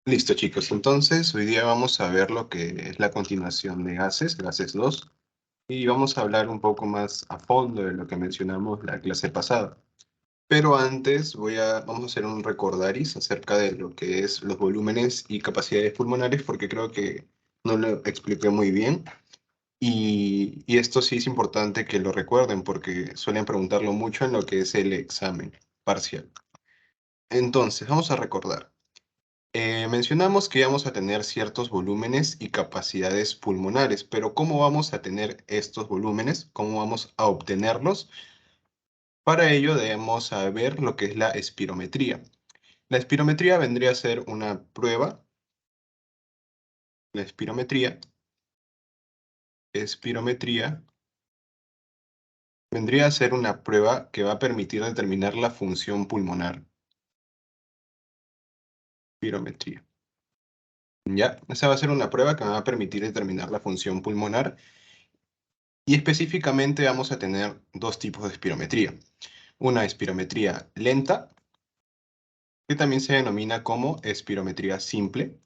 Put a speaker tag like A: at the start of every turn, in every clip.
A: Listo, chicos. Entonces, hoy día vamos a ver lo que es la continuación de Gases 2, y vamos a hablar un poco más a fondo de lo que mencionamos la clase pasada. Pero antes vamos a hacer un recordaris acerca de lo que es los volúmenes y capacidades pulmonares, porque creo que no lo expliqué muy bien. Y esto sí es importante que lo recuerden, porque suelen preguntarlo mucho en lo que es el examen parcial. Entonces, vamos a recordar. Mencionamos que vamos a tener ciertos volúmenes y capacidades pulmonares, pero ¿cómo vamos a tener estos volúmenes? ¿Cómo vamos a obtenerlos? Para ello debemos saber lo que es la espirometría. La espirometría vendría a ser una prueba. La espirometría vendría a ser una prueba que va a permitir determinar la función pulmonar. Espirometría. Ya, esa va a ser una prueba que me va a permitir determinar la función pulmonar. Y específicamente vamos a tener dos tipos de espirometría. Una espirometría lenta, que también se denomina como espirometría simple,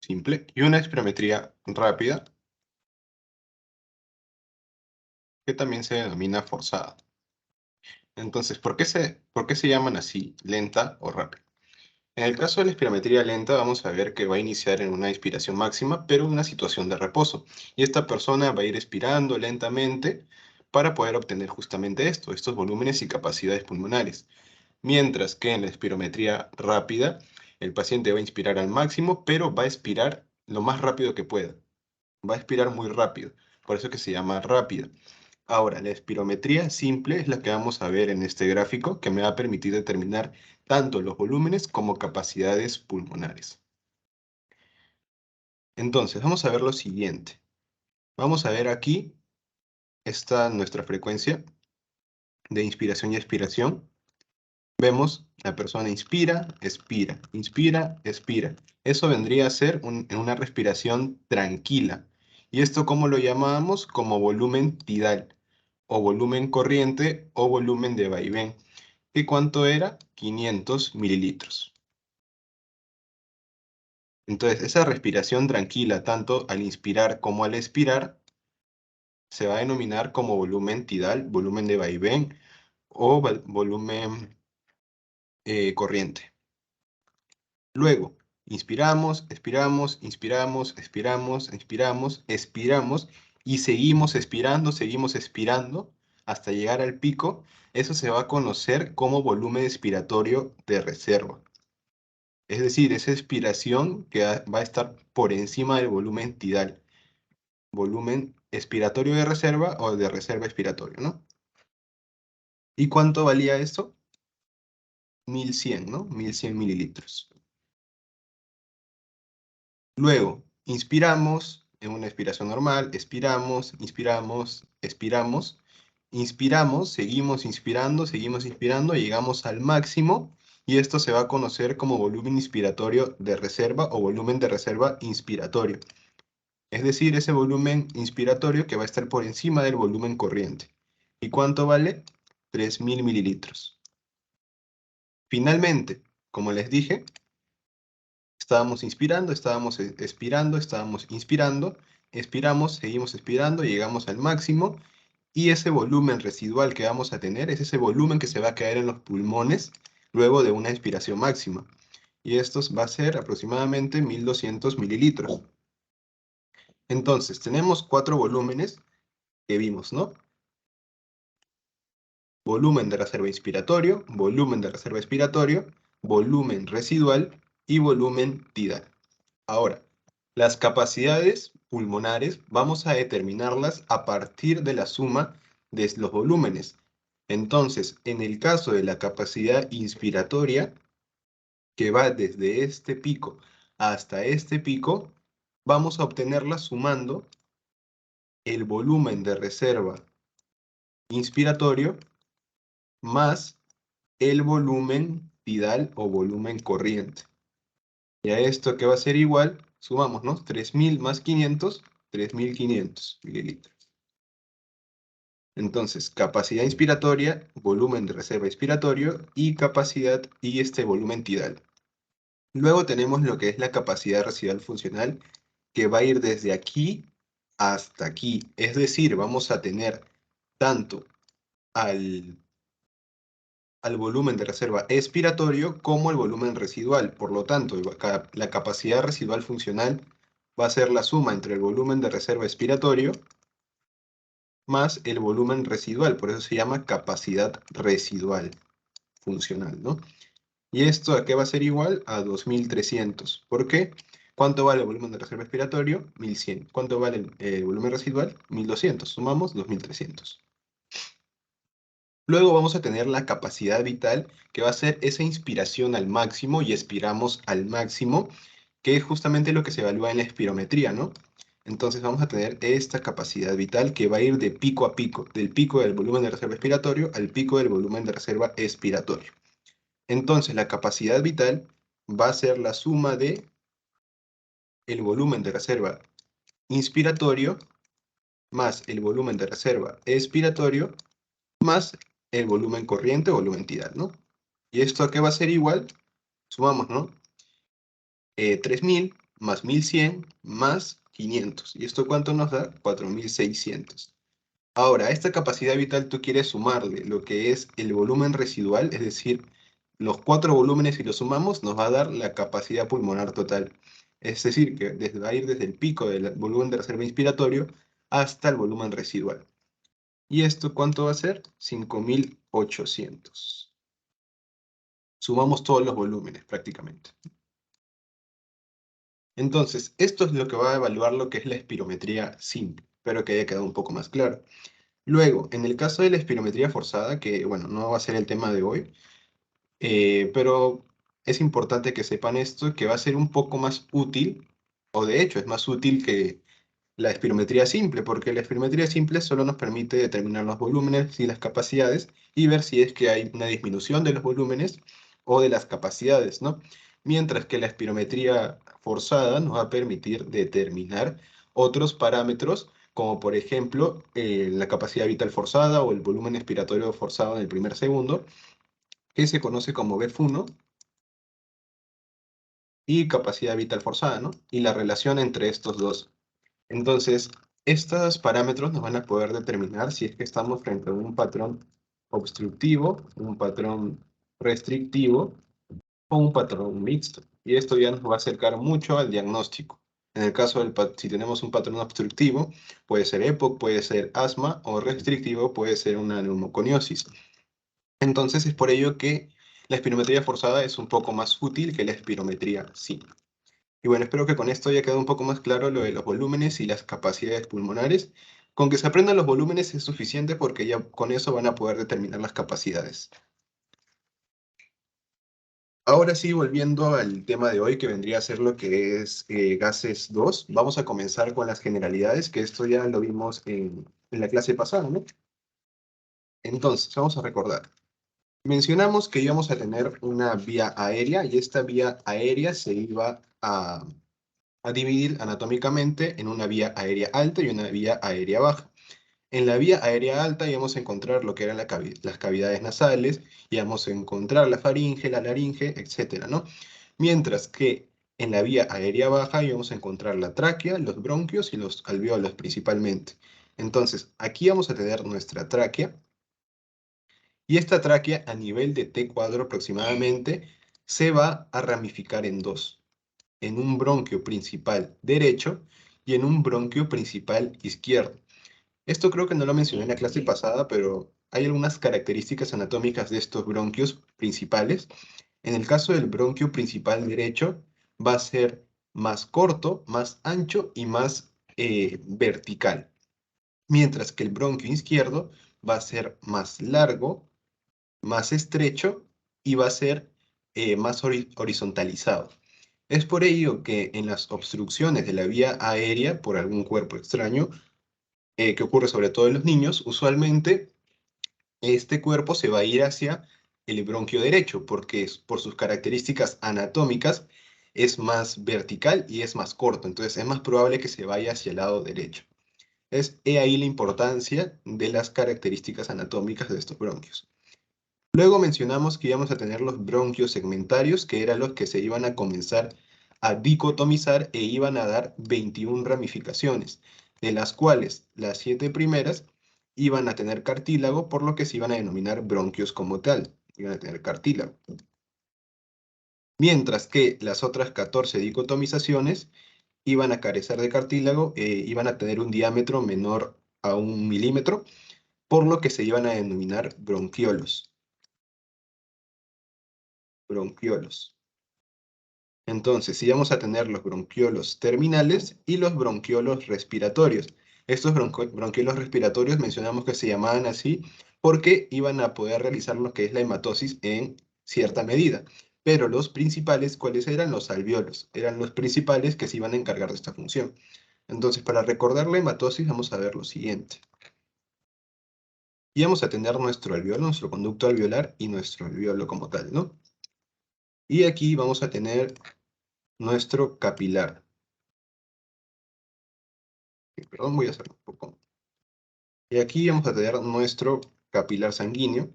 A: y una espirometría rápida, que también se denomina forzada. Entonces, por qué se llaman así, lenta o rápida? En el caso de la espirometría lenta, vamos a ver que va a iniciar en una inspiración máxima, pero en una situación de reposo. Y esta persona va a ir expirando lentamente para poder obtener justamente estos volúmenes y capacidades pulmonares. Mientras que en la espirometría rápida, el paciente va a inspirar al máximo, pero va a expirar lo más rápido que pueda. Va a expirar muy rápido, por eso que se llama rápida. Ahora, la espirometría simple es la que vamos a ver en este gráfico, que me va a permitir determinar tanto los volúmenes como capacidades pulmonares. Entonces, vamos a ver lo siguiente. Vamos a ver aquí, está nuestra frecuencia de inspiración y expiración. Vemos, la persona inspira, expira, inspira, expira. Eso vendría a ser una respiración tranquila. ¿Y esto cómo lo llamábamos? Como volumen tidal, o volumen corriente, o volumen de vaivén. ¿Y cuánto era? 500 mililitros. Entonces, esa respiración tranquila, tanto al inspirar como al expirar, se va a denominar como volumen tidal, volumen de vaivén, o volumen corriente. Luego, inspiramos, expiramos, inspiramos, expiramos, inspiramos, expiramos y seguimos expirando hasta llegar al pico. Eso se va a conocer como volumen expiratorio de reserva. Es decir, esa expiración que va a estar por encima del volumen tidal. Volumen expiratorio de reserva o de reserva expiratorio, ¿no? ¿Y cuánto valía esto? 1100, ¿no? 1100 mililitros. Luego, inspiramos en una expiración normal, expiramos, inspiramos, expiramos, inspiramos, seguimos inspirando, llegamos al máximo y esto se va a conocer como volumen inspiratorio de reserva o volumen de reserva inspiratorio. Es decir, ese volumen inspiratorio que va a estar por encima del volumen corriente. ¿Y cuánto vale? 3000 mililitros. Finalmente, como les dije, estábamos inspirando, estábamos expirando, estábamos inspirando, expiramos, seguimos expirando, llegamos al máximo y ese volumen residual que vamos a tener es ese volumen que se va a quedar en los pulmones luego de una expiración máxima. Y esto va a ser aproximadamente 1200 mililitros. Entonces, tenemos 4 volúmenes que vimos, ¿no? Volumen de reserva inspiratorio, volumen de reserva expiratorio, volumen residual y volumen tidal. Ahora, las capacidades pulmonares vamos a determinarlas a partir de la suma de los volúmenes. Entonces, en el caso de la capacidad inspiratoria, que va desde este pico hasta este pico, vamos a obtenerla sumando el volumen de reserva inspiratorio más el volumen tidal o volumen corriente. Y a esto que va a ser igual, sumamos, ¿no? 3000 más 500, 3500 mililitros. Entonces, capacidad inspiratoria, volumen de reserva inspiratorio y capacidad y volumen tidal. Luego tenemos lo que es la capacidad residual funcional, que va a ir desde aquí hasta aquí. Es decir, vamos a tener tanto al volumen de reserva expiratorio como el volumen residual. Por lo tanto, la capacidad residual funcional va a ser la suma entre el volumen de reserva expiratorio más el volumen residual. Por eso se llama capacidad residual funcional, ¿no? ¿Y esto a qué va a ser igual? A 2300. ¿Por qué? ¿Cuánto vale el volumen de reserva expiratorio? 1100. ¿Cuánto vale el volumen residual? 1200. Sumamos 2300. Luego vamos a tener la capacidad vital, que va a ser esa inspiración al máximo y expiramos al máximo, que es justamente lo que se evalúa en la espirometría, ¿no? Entonces vamos a tener esta capacidad vital que va a ir de pico a pico, del pico del volumen de reserva expiratorio al pico del volumen de reserva expiratorio. Entonces la capacidad vital va a ser la suma de el volumen de reserva inspiratorio más el volumen de reserva expiratorio más el volumen corriente o volumen tidal, ¿no? ¿Y esto a qué va a ser igual? Sumamos, ¿no? 3000 más 1100 más 500. ¿Y esto cuánto nos da? 4600. Ahora, a esta capacidad vital tú quieres sumarle lo que es el volumen residual, es decir, los 4 volúmenes, si los sumamos, nos va a dar la capacidad pulmonar total. Es decir, que va a ir desde el pico del volumen de reserva inspiratorio hasta el volumen residual. ¿Y esto cuánto va a ser? 5800. Sumamos todos los volúmenes prácticamente. Entonces, esto es lo que va a evaluar lo que es la espirometría simple. Espero que haya quedado un poco más claro. Luego, en el caso de la espirometría forzada, que bueno, no va a ser el tema de hoy, pero es importante que sepan esto, que va a ser un poco más útil, o de hecho es más útil que la espirometría simple, porque la espirometría simple solo nos permite determinar los volúmenes y las capacidades y ver si es que hay una disminución de los volúmenes o de las capacidades, ¿no? Mientras que la espirometría forzada nos va a permitir determinar otros parámetros, como por ejemplo la capacidad vital forzada o el volumen expiratorio forzado en el primer segundo, que se conoce como BF1, y capacidad vital forzada, ¿no? Y la relación entre estos dos. Entonces, estos parámetros nos van a poder determinar si es que estamos frente a un patrón obstructivo, un patrón restrictivo o un patrón mixto. Y esto ya nos va a acercar mucho al diagnóstico. En el caso si tenemos un patrón obstructivo, puede ser EPOC, puede ser asma, o restrictivo puede ser una neumoconiosis. Entonces es por ello que la espirometría forzada es un poco más útil que la espirometría simple. Y bueno, espero que con esto haya quedado un poco más claro lo de los volúmenes y las capacidades pulmonares. Con que se aprendan los volúmenes es suficiente porque ya con eso van a poder determinar las capacidades. Ahora sí, volviendo al tema de hoy, que vendría a ser lo que es gases 2, vamos a comenzar con las generalidades, que esto ya lo vimos en la clase pasada, ¿no? Entonces, vamos a recordar. Mencionamos que íbamos a tener una vía aérea y esta vía aérea se iba a dividir anatómicamente en una vía aérea alta y una vía aérea baja. En la vía aérea alta íbamos a encontrar lo que eran las cavidades nasales, íbamos a encontrar la faringe, la laringe, etcétera, ¿no? Mientras que en la vía aérea baja íbamos a encontrar la tráquea, los bronquios y los alvéolos principalmente. Entonces, aquí vamos a tener nuestra tráquea, y esta tráquea a nivel de T cuadro aproximadamente se va a ramificar en dos, en un bronquio principal derecho y en un bronquio principal izquierdo. Esto creo que no lo mencioné en la clase pasada, pero hay algunas características anatómicas de estos bronquios principales. En el caso del bronquio principal derecho, va a ser más corto, más ancho y más vertical. Mientras que el bronquio izquierdo va a ser más largo, más estrecho y va a ser más horizontalizado. Es por ello que en las obstrucciones de la vía aérea por algún cuerpo extraño, que ocurre sobre todo en los niños, usualmente este cuerpo se va a ir hacia el bronquio derecho, porque por sus características anatómicas es más vertical y es más corto, entonces es más probable que se vaya hacia el lado derecho. He ahí la importancia de las características anatómicas de estos bronquios. Luego mencionamos que íbamos a tener los bronquios segmentarios, que eran los que se iban a comenzar a dicotomizar e iban a dar 21 ramificaciones, de las cuales las 7 primeras iban a tener cartílago, por lo que se iban a denominar bronquios como tal, iban a tener cartílago. Mientras que las otras 14 dicotomizaciones iban a carecer de cartílago, iban a tener un diámetro menor a 1 milímetro, por lo que se iban a denominar bronquiolos. Bronquiolos. Entonces, íbamos a tener los bronquiolos terminales y los bronquiolos respiratorios. Estos bronquiolos respiratorios mencionamos que se llamaban así porque iban a poder realizar lo que es la hematosis en cierta medida. Pero los principales, ¿cuáles eran? Los alvéolos. Eran los principales que se iban a encargar de esta función. Entonces, para recordar la hematosis, vamos a ver lo siguiente. Y vamos a tener nuestro alvéolo, nuestro conducto alveolar y nuestro alvéolo como tal, ¿no? Y aquí vamos a tener nuestro capilar. Perdón, voy a hacerlo un poco. Y aquí vamos a tener nuestro capilar sanguíneo.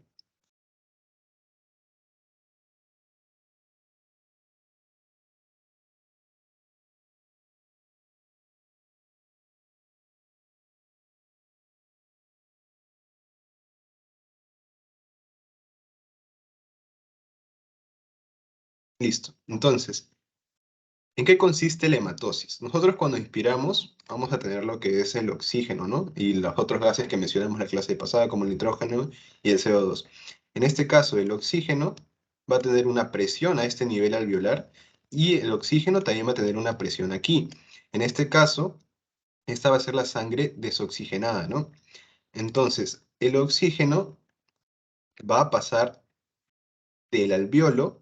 A: Listo. Entonces, ¿en qué consiste la hematosis? Nosotros cuando inspiramos vamos a tener lo que es el oxígeno, ¿no? Y los otros gases que mencionamos en la clase pasada, como el nitrógeno y el CO2. En este caso, el oxígeno va a tener una presión a este nivel alveolar y el oxígeno también va a tener una presión aquí. En este caso, esta va a ser la sangre desoxigenada, ¿no? Entonces, el oxígeno va a pasar del alvéolo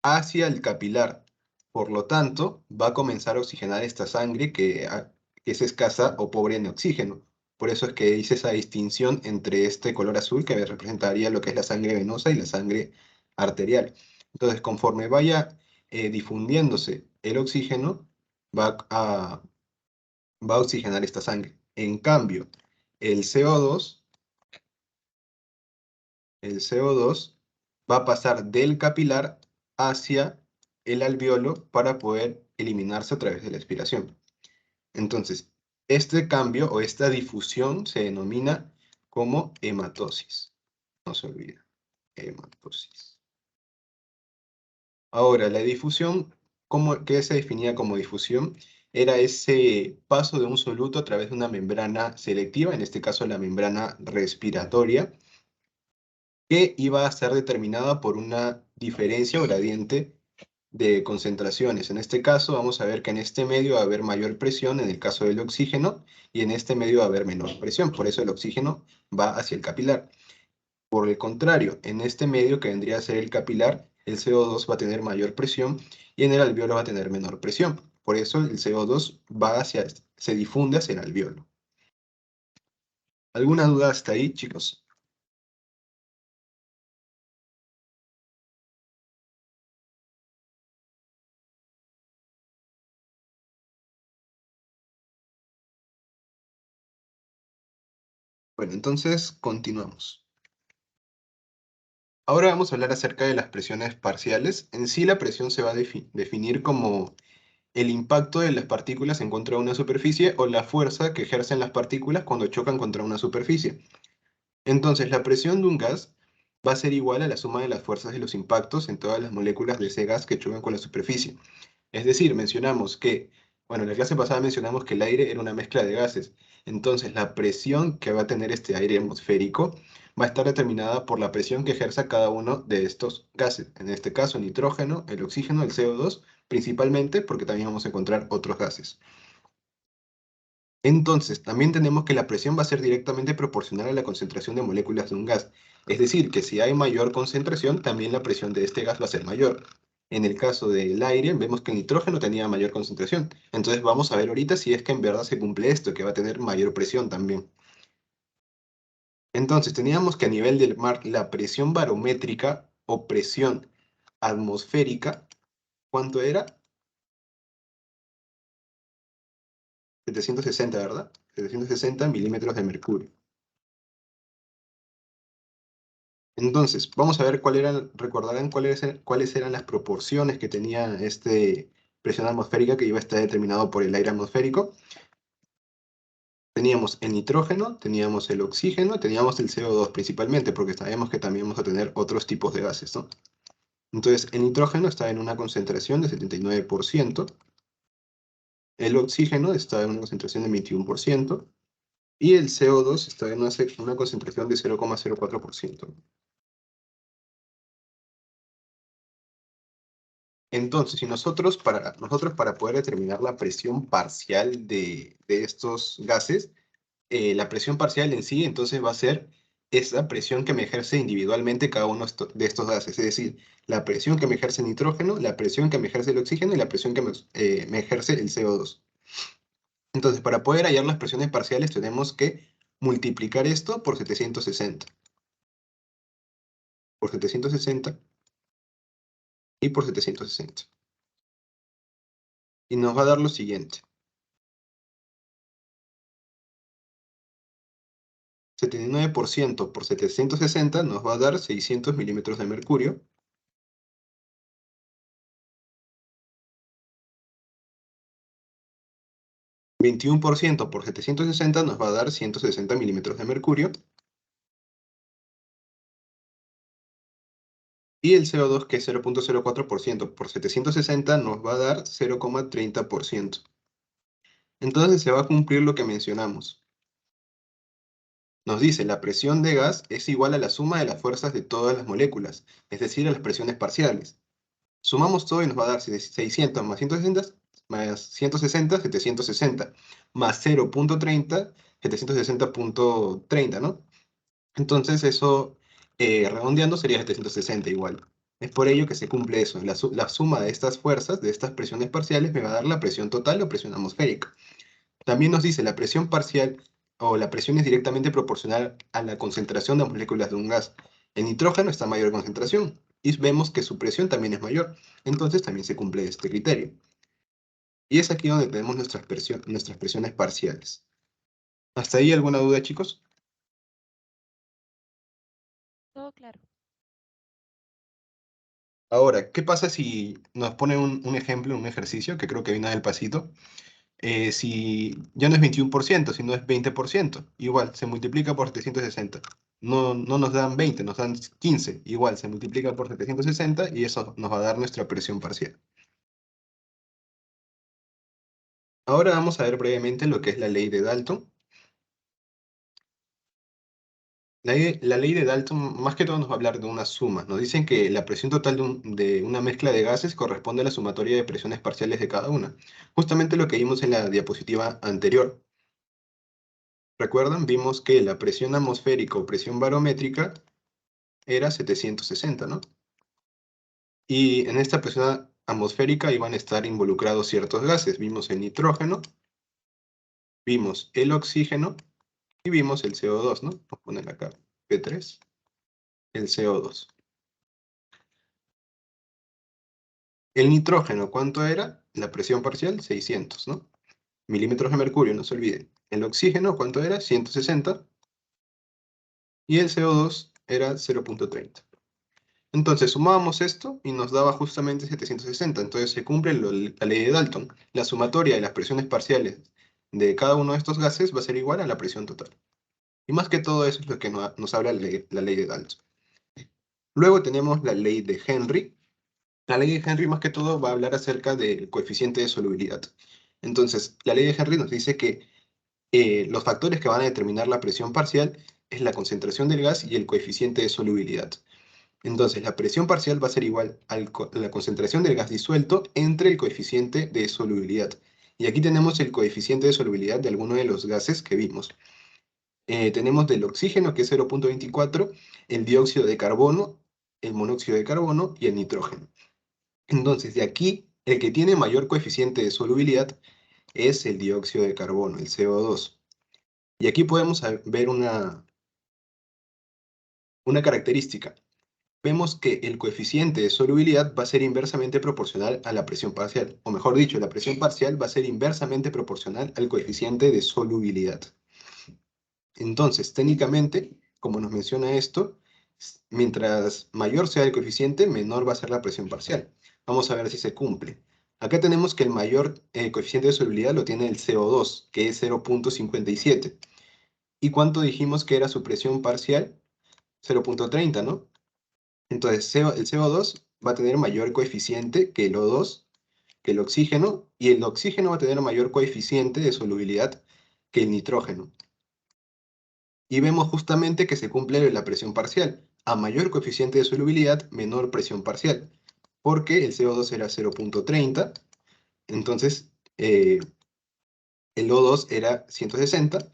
A: hacia el capilar. Por lo tanto, va a comenzar a oxigenar esta sangre que es escasa o pobre en oxígeno. Por eso es que hice esa distinción entre este color azul que representaría lo que es la sangre venosa y la sangre arterial. Entonces, conforme vaya difundiéndose el oxígeno, va a, va a oxigenar esta sangre. En cambio, el CO2 el CO2 va a pasar del capilar hacia el alvéolo para poder eliminarse a través de la expiración. Entonces, este cambio o esta difusión se denomina como hematosis. No se olvida, hematosis. Ahora, la difusión, ¿qué se definía como difusión? Era ese paso de un soluto a través de una membrana selectiva, en este caso la membrana respiratoria, que iba a ser determinada por una diferencia o gradiente de concentraciones. En este caso vamos a ver que en este medio va a haber mayor presión en el caso del oxígeno y en este medio va a haber menor presión, por eso el oxígeno va hacia el capilar. Por el contrario, en este medio que vendría a ser el capilar, el CO2 va a tener mayor presión y en el alvéolo va a tener menor presión. Por eso el CO2 se difunde hacia el alvéolo. ¿Alguna duda hasta ahí, chicos? Bueno, entonces continuamos. Ahora vamos a hablar acerca de las presiones parciales. En sí, la presión se va a definir como el impacto de las partículas en contra de una superficie o la fuerza que ejercen las partículas cuando chocan contra una superficie. Entonces, la presión de un gas va a ser igual a la suma de las fuerzas de los impactos en todas las moléculas de ese gas que chocan con la superficie. Es decir, mencionamos que, bueno, en la clase pasada mencionamos que el aire era una mezcla de gases. Entonces, la presión que va a tener este aire atmosférico va a estar determinada por la presión que ejerza cada uno de estos gases. En este caso, el nitrógeno, el oxígeno, el CO2, principalmente porque también vamos a encontrar otros gases. Entonces, también tenemos que la presión va a ser directamente proporcional a la concentración de moléculas de un gas. Es decir, que si hay mayor concentración, también la presión de este gas va a ser mayor. En el caso del aire, vemos que el nitrógeno tenía mayor concentración. Entonces vamos a ver ahorita si es que en verdad se cumple esto, que va a tener mayor presión también. Entonces, teníamos que a nivel del mar, la presión barométrica o presión atmosférica, ¿cuánto era? 760, ¿verdad? 760 milímetros de mercurio. Entonces, vamos a ver recordarán cuáles eran las proporciones que tenía presión atmosférica que iba a estar determinado por el aire atmosférico. Teníamos el nitrógeno, teníamos el oxígeno, teníamos el CO2 principalmente, porque sabemos que también vamos a tener otros tipos de gases, ¿no? Entonces, el nitrógeno está en una concentración de 79%, el oxígeno está en una concentración de 21%, y el CO2 está en una concentración de 0,04%. Entonces, si nosotros para poder determinar la presión parcial de estos gases, la presión parcial en sí entonces va a ser esa presión que me ejerce individualmente cada uno de estos gases, es decir, la presión que me ejerce el nitrógeno, la presión que me ejerce el oxígeno y la presión que me ejerce el CO2. Entonces, para poder hallar las presiones parciales tenemos que multiplicar esto por 760, por 760 y por 760. Y nos va a dar lo siguiente. 79% por 760 nos va a dar 600 milímetros de mercurio. 21% por 760 nos va a dar 160 milímetros de mercurio. Y el CO2, que es 0,04% por 760, nos va a dar 0,30%. Entonces se va a cumplir lo que mencionamos. Nos dice, la presión de gas es igual a la suma de las fuerzas de todas las moléculas, es decir, a las presiones parciales. Sumamos todo y nos va a dar 600 más 160, 760, más 0,30, 760,30, ¿no? Entonces eso, redondeando, sería 760 igual. Es por ello que se cumple eso. La suma de estas fuerzas, de estas presiones parciales, me va a dar la presión total o presión atmosférica. También nos dice la presión parcial o la presión es directamente proporcional a la concentración de moléculas de un gas. El nitrógeno está a mayor concentración y vemos que su presión también es mayor. Entonces también se cumple este criterio. Y es aquí donde tenemos nuestras presiones parciales. ¿Hasta ahí alguna duda, chicos?
B: Todo claro.
A: Ahora, ¿qué pasa si nos pone un ejemplo, un ejercicio, que creo que viene del pasito? Si ya no es 21%, sino es 20%, igual, se multiplica por 760. No nos dan 20, nos dan 15, igual, se multiplica por 760 y eso nos va a dar nuestra presión parcial. Ahora vamos a ver brevemente lo que es la ley de Dalton. La ley de Dalton más que todo nos va a hablar de una suma. Nos dicen que la presión total de una mezcla de gases corresponde a la sumatoria de presiones parciales de cada una. Justamente lo que vimos en la diapositiva anterior. ¿Recuerdan? Vimos que la presión atmosférica o presión barométrica era 760, ¿no? Y en esta presión atmosférica iban a estar involucrados ciertos gases. Vimos el nitrógeno, vimos el oxígeno y vimos el CO2, ¿no? Vamos a poner acá P3, el CO2. El nitrógeno, ¿cuánto era? La presión parcial, 600, ¿no? Milímetros de mercurio, no se olviden. El oxígeno, ¿cuánto era? 160. Y el CO2 era 0,30. Entonces sumábamos esto y nos daba justamente 760. Entonces se cumple la ley de Dalton. La sumatoria de las presiones parciales de cada uno de estos gases va a ser igual a la presión total. Y más que todo eso es lo que nos habla la ley de Dalton. Luego tenemos la ley de Henry. La ley de Henry más que todo va a hablar acerca del coeficiente de solubilidad. Entonces, la ley de Henry nos dice que los factores que van a determinar la presión parcial es la concentración del gas y el coeficiente de solubilidad. Entonces, la presión parcial va a ser igual a la concentración del gas disuelto entre el coeficiente de solubilidad. Y aquí tenemos el coeficiente de solubilidad de alguno de los gases que vimos. Tenemos del oxígeno, que es 0,24, el dióxido de carbono, el monóxido de carbono y el nitrógeno. Entonces, de aquí, el que tiene mayor coeficiente de solubilidad es el dióxido de carbono, el CO2. Y aquí podemos ver una característica. vemos que el coeficiente de solubilidad va a ser inversamente proporcional a la presión parcial. O mejor dicho, la presión parcial va a ser inversamente proporcional al coeficiente de solubilidad. Entonces, técnicamente, como nos menciona esto, mientras mayor sea el coeficiente, menor va a ser la presión parcial. Vamos a ver si se cumple. Acá tenemos que el mayor coeficiente de solubilidad lo tiene el CO2, que es 0.57. ¿Y cuánto dijimos que era su presión parcial? 0.30, ¿no? Entonces, el CO2 va a tener mayor coeficiente que el O2, que el oxígeno, y el oxígeno va a tener mayor coeficiente de solubilidad que el nitrógeno. Y vemos justamente que se cumple la presión parcial. A mayor coeficiente de solubilidad, menor presión parcial, porque el CO2 era 0.30, entonces el O2 era 160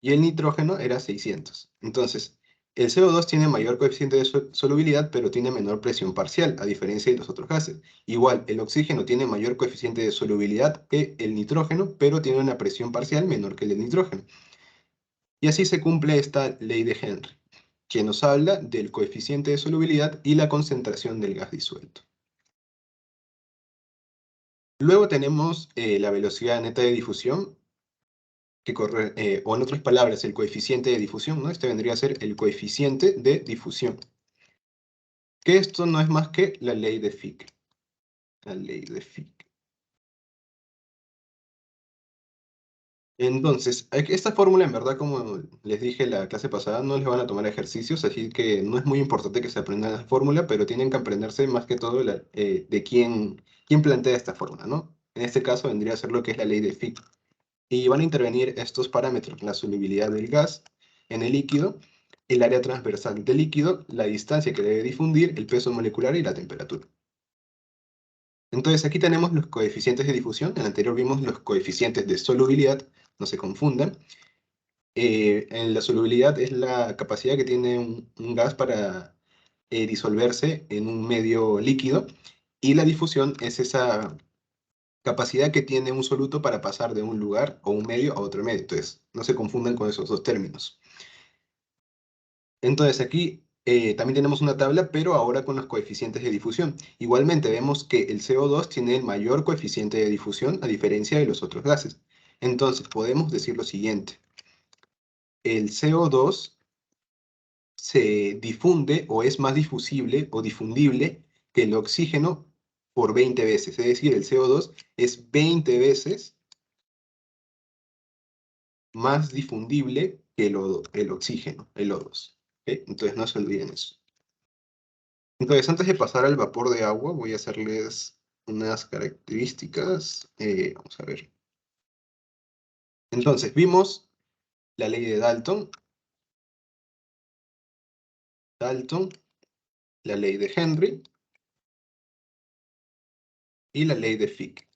A: y el nitrógeno era 600. Entonces, el CO2 tiene mayor coeficiente de solubilidad, pero tiene menor presión parcial, a diferencia de los otros gases. Igual, el oxígeno tiene mayor coeficiente de solubilidad que el nitrógeno, pero tiene una presión parcial menor que el del nitrógeno. Y así se cumple esta ley de Henry, que nos habla del coeficiente de solubilidad y la concentración del gas disuelto. Luego tenemos la velocidad neta de difusión, que corre, o en otras palabras, el coeficiente de difusión, ¿no? Este vendría a ser el coeficiente de difusión. Que esto no es más que la ley de Fick. La ley de Fick. Entonces, esta fórmula en verdad, como les dije la clase pasada, no les van a tomar ejercicios, así que no es muy importante que se aprendan la fórmula, pero tienen que aprenderse más que todo de quién plantea esta fórmula, ¿no? En este caso vendría a ser lo que es la ley de Fick. Y van a intervenir estos parámetros: la solubilidad del gas en el líquido, el área transversal del líquido, la distancia que debe difundir, el peso molecular y la temperatura. Entonces aquí tenemos los coeficientes de difusión. En el anterior vimos los coeficientes de solubilidad, no se confundan. En la solubilidad es la capacidad que tiene un gas para disolverse en un medio líquido, y la difusión es esa capacidad que tiene un soluto para pasar de un lugar o un medio a otro medio. Entonces, no se confundan con esos dos términos. Entonces aquí también tenemos una tabla, pero ahora con los coeficientes de difusión. Igualmente vemos que el CO2 tiene el mayor coeficiente de difusión a diferencia de los otros gases. Entonces podemos decir lo siguiente: el CO2 se difunde o es más difusible o difundible que el oxígeno por 20 veces. Es decir, el CO2 es 20 veces más difundible que el oxígeno, el O2. ¿Ok? Entonces no se olviden eso. Entonces, antes de pasar al vapor de agua, voy a hacerles unas características. Vamos a ver. Entonces, vimos la ley de Dalton, la ley de Henry y la ley de Fick.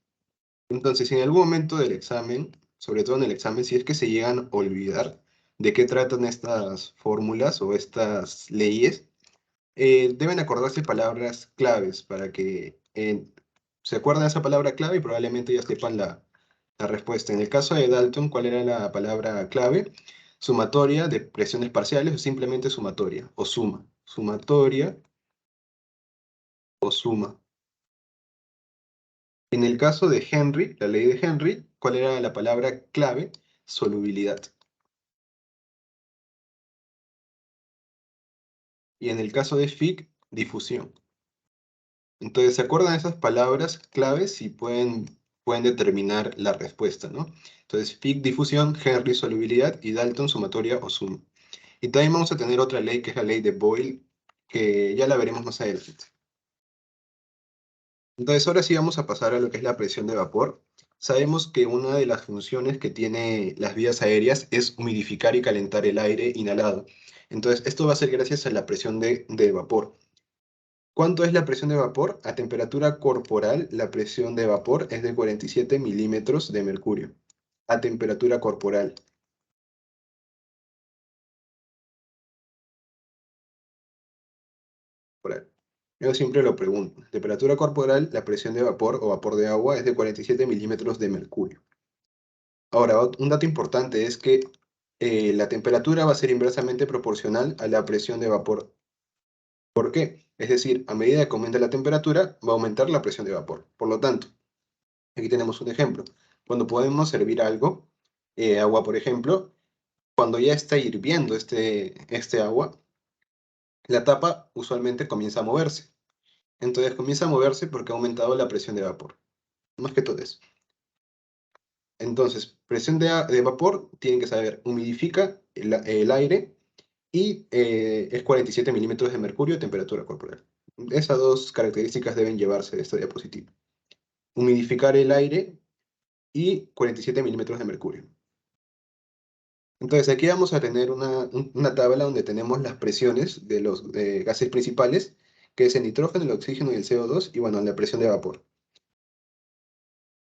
A: Entonces, si en algún momento del examen, sobre todo en el examen, si es que se llegan a olvidar de qué tratan estas fórmulas o estas leyes, deben acordarse palabras claves para que se acuerden de esa palabra clave y probablemente ya sepan la respuesta. En el caso de Dalton, ¿cuál era la palabra clave? Sumatoria de presiones parciales o simplemente sumatoria o suma. Sumatoria o suma. En el caso de Henry, la ley de Henry, ¿cuál era la palabra clave? Solubilidad. Y en el caso de Fick, difusión. Entonces, ¿se acuerdan de esas palabras claves y pueden determinar la respuesta, ¿no? Entonces, Fick, difusión; Henry, solubilidad; y Dalton, sumatoria o suma. Y también vamos a tener otra ley, que es la ley de Boyle, que ya la veremos más adelante. Entonces, ahora sí vamos a pasar a lo que es la presión de vapor. Sabemos que una de las funciones que tiene las vías aéreas es humidificar y calentar el aire inhalado. Entonces, esto va a ser gracias a la presión de vapor. ¿Cuánto es la presión de vapor? A temperatura corporal, la presión de vapor es de 47 milímetros de mercurio. A temperatura corporal. Yo siempre lo pregunto. Temperatura corporal, la presión de vapor o vapor de agua es de 47 milímetros de mercurio. Ahora, un dato importante es que la temperatura va a ser inversamente proporcional a la presión de vapor. ¿Por qué? Es decir, a medida que aumenta la temperatura, va a aumentar la presión de vapor. Por lo tanto, aquí tenemos un ejemplo. Cuando podemos servir algo, agua por ejemplo, cuando ya está hirviendo este agua, la tapa usualmente comienza a moverse. Entonces comienza a moverse porque ha aumentado la presión de vapor. Más que todo eso. Entonces, presión de vapor, tienen que saber, humidifica el aire y es 47 milímetros de mercurio, temperatura corporal. Esas dos características deben llevarse de esta diapositiva. Humidificar el aire y 47 milímetros de mercurio. Entonces aquí vamos a tener una tabla donde tenemos las presiones de los gases principales, que es el nitrógeno, el oxígeno y el CO2, y bueno, la presión de vapor.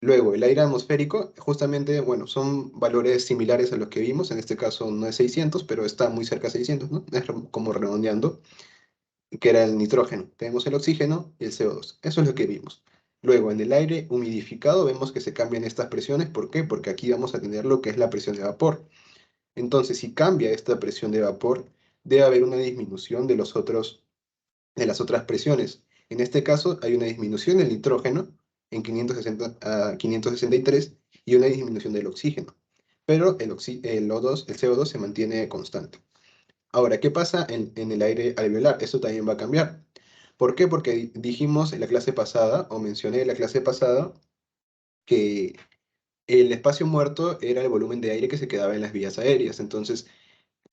A: Luego, el aire atmosférico, justamente, bueno, son valores similares a los que vimos, en este caso no es 600, pero está muy cerca de 600, ¿no? Es como redondeando, que era el nitrógeno. Tenemos el oxígeno y el CO2. Eso es lo que vimos. Luego, en el aire humidificado vemos que se cambian estas presiones. ¿Por qué? Porque aquí vamos a tener lo que es la presión de vapor. Entonces, si cambia esta presión de vapor, debe haber una disminución de las otras presiones. En este caso, hay una disminución del nitrógeno en 560 a 563 y una disminución del oxígeno. Pero el O2, el CO2 se mantiene constante. Ahora, ¿qué pasa en el aire alveolar? Esto también va a cambiar. ¿Por qué? Porque dijimos en la clase pasada, o mencioné en la clase pasada, que el espacio muerto era el volumen de aire que se quedaba en las vías aéreas. Entonces,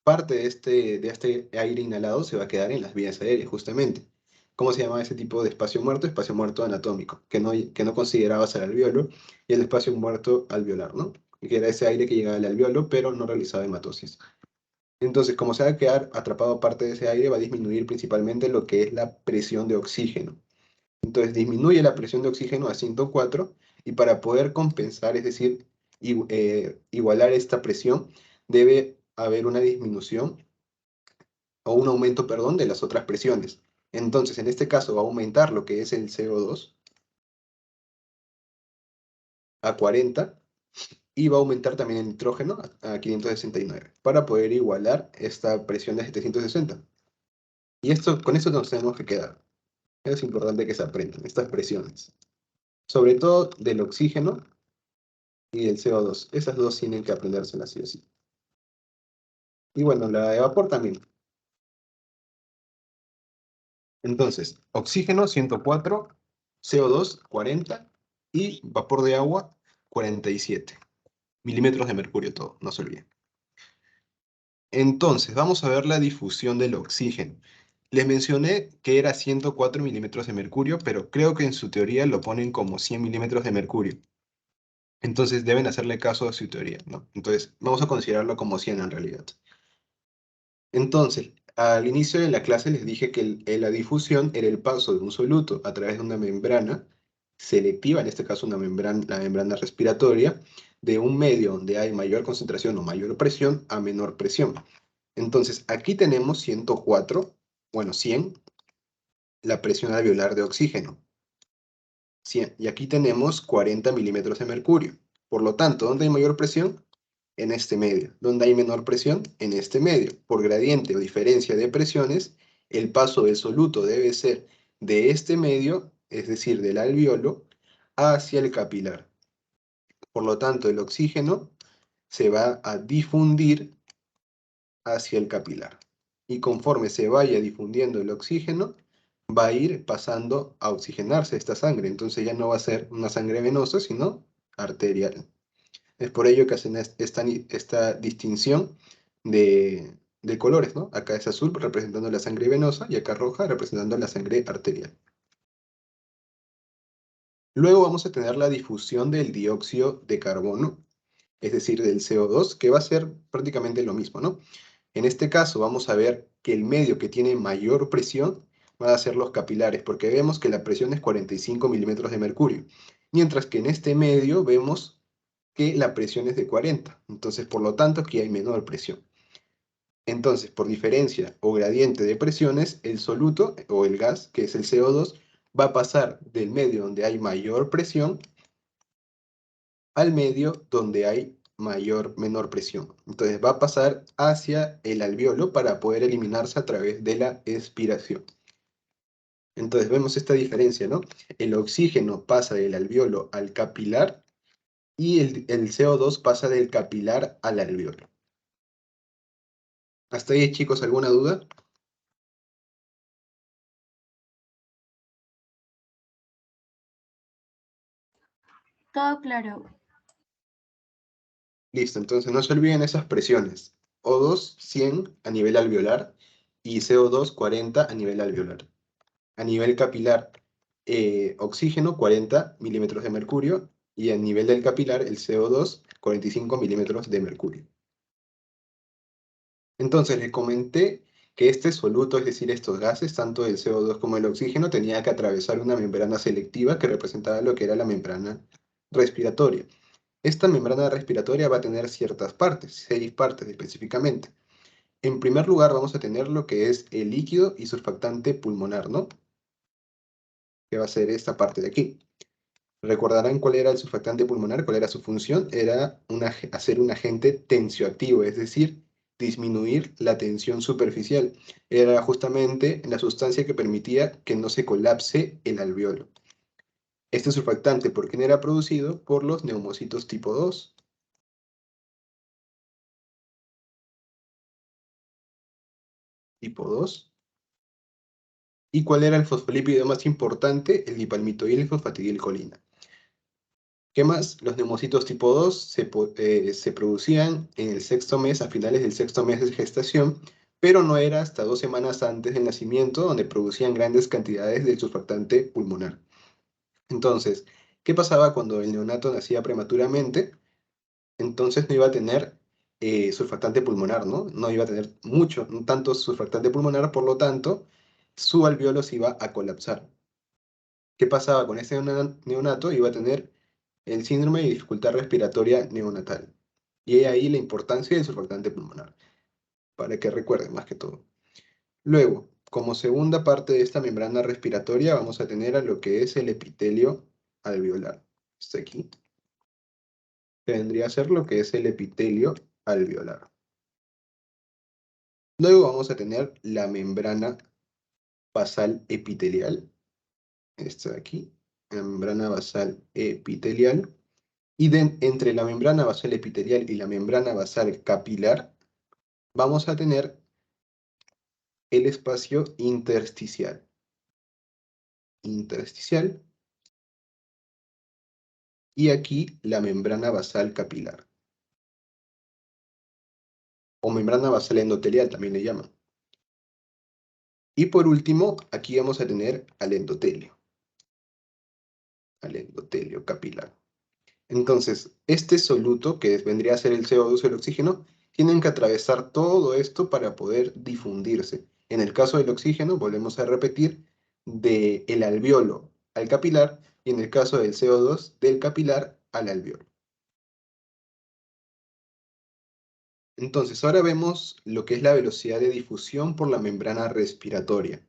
A: parte de este aire inhalado se va a quedar en las vías aéreas, justamente. ¿Cómo se llama ese tipo de espacio muerto? Espacio muerto anatómico, que no considerabas el alveolo, y el espacio muerto alveolar, ¿no? Que era ese aire que llegaba al alveolo, pero no realizaba hematosis. Entonces, como se va a quedar atrapado parte de ese aire, va a disminuir principalmente lo que es la presión de oxígeno. Entonces, disminuye la presión de oxígeno a 104 y para poder compensar, es decir, igualar esta presión, debe haber una disminución o un aumento, perdón, de las otras presiones. Entonces, en este caso va a aumentar lo que es el CO2 a 40 y va a aumentar también el nitrógeno a 569 para poder igualar esta presión de 760. Y con esto nos tenemos que quedar. Es importante que se aprendan estas presiones. Sobre todo del oxígeno y del CO2. Esas dos tienen que aprendérselas sí o sí. Y bueno, la de vapor también. Entonces, oxígeno 104, CO2 40 y vapor de agua 47 milímetros de mercurio todo, no se olviden. Entonces, vamos a ver la difusión del oxígeno. Les mencioné que era 104 milímetros de mercurio, pero creo que en su teoría lo ponen como 100 milímetros de mercurio. Entonces deben hacerle caso a su teoría, ¿no? Entonces, vamos a considerarlo como 100 en realidad. Entonces, al inicio de la clase les dije que la difusión era el paso de un soluto a través de una membrana selectiva, en este caso la membrana respiratoria, de un medio donde hay mayor concentración o mayor presión a menor presión. Entonces, aquí tenemos 104, bueno, 100, la presión alveolar de oxígeno. 100, y aquí tenemos 40 milímetros de mercurio. Por lo tanto, ¿dónde hay mayor presión? En este medio. ¿Dónde hay menor presión? En este medio. Por gradiente o diferencia de presiones, el paso del soluto debe ser de este medio, es decir, del alveolo, hacia el capilar. Por lo tanto, el oxígeno se va a difundir hacia el capilar. Y conforme se vaya difundiendo el oxígeno, va a ir pasando a oxigenarse esta sangre. Entonces ya no va a ser una sangre venosa, sino arterial. Es por ello que hacen esta distinción de colores, ¿no? Acá es azul representando la sangre venosa y acá roja representando la sangre arterial. Luego vamos a tener la difusión del dióxido de carbono, es decir, del CO2, que va a ser prácticamente lo mismo, ¿no? En este caso vamos a ver que el medio que tiene mayor presión van a ser los capilares, porque vemos que la presión es 45 milímetros de mercurio, mientras que en este medio vemos que la presión es de 40. Entonces, por lo tanto, aquí hay menor presión. Entonces, por diferencia o gradiente de presiones, el soluto o el gas, que es el CO2, va a pasar del medio donde hay mayor presión al medio donde hay menor presión. Entonces va a pasar hacia el alveolo para poder eliminarse a través de la expiración. Entonces vemos esta diferencia, ¿no? El oxígeno pasa del alveolo al capilar y el CO2 pasa del capilar al alveolo. ¿Hasta ahí, chicos, alguna duda?
B: Todo claro.
A: Listo, entonces no se olviden esas presiones. O2, 100 a nivel alveolar y CO2, 40 a nivel alveolar. A nivel capilar, oxígeno, 40 milímetros de mercurio, y a nivel del capilar, el CO2, 45 milímetros de mercurio. Entonces, les comenté que este soluto, es decir, estos gases, tanto el CO2 como el oxígeno, tenía que atravesar una membrana selectiva que representaba lo que era la membrana respiratoria. Esta membrana respiratoria va a tener ciertas partes, 6 partes específicamente. En primer lugar, vamos a tener lo que es el líquido y surfactante pulmonar, ¿no? Que va a ser esta parte de aquí. Recordarán cuál era el surfactante pulmonar, cuál era su función. Era hacer un agente tensioactivo, es decir, disminuir la tensión superficial. Era justamente la sustancia que permitía que no se colapse el alveolo. Este surfactante, ¿por quién era producido? Por los neumocitos tipo 2. Tipo 2. ¿Y cuál era el fosfolípido más importante? El dipalmitoil fosfatidilcolina. ¿Qué más? Los neumocitos tipo 2 se producían en el sexto mes, a finales del sexto mes de gestación, pero no era hasta 2 semanas antes del nacimiento donde producían grandes cantidades del surfactante pulmonar. Entonces, ¿qué pasaba cuando el neonato nacía prematuramente? Entonces no iba a tener surfactante pulmonar, ¿no? No iba a tener mucho, no tanto surfactante pulmonar, por lo tanto, su alveolo se iba a colapsar. ¿Qué pasaba con ese neonato? Iba a tener el síndrome de dificultad respiratoria neonatal. Y ahí la importancia del surfactante pulmonar, para que recuerden más que todo. Luego, como segunda parte de esta membrana respiratoria, vamos a tener a lo que es el epitelio alveolar. Está aquí. Que vendría a ser lo que es el epitelio alveolar. Luego vamos a tener la membrana basal epitelial. Esta de aquí. La membrana basal epitelial. Y entre la membrana basal epitelial y la membrana basal capilar, vamos a tener el espacio intersticial. Intersticial. Y aquí la membrana basal capilar. O membrana basal endotelial también le llaman. Y por último, aquí vamos a tener al endotelio. Al endotelio capilar. Entonces, este soluto, que vendría a ser el CO2 y el oxígeno, tienen que atravesar todo esto para poder difundirse. En el caso del oxígeno, volvemos a repetir, del alveolo al capilar, y en el caso del CO2, del capilar al alveolo. Entonces, ahora vemos lo que es la velocidad de difusión por la membrana respiratoria.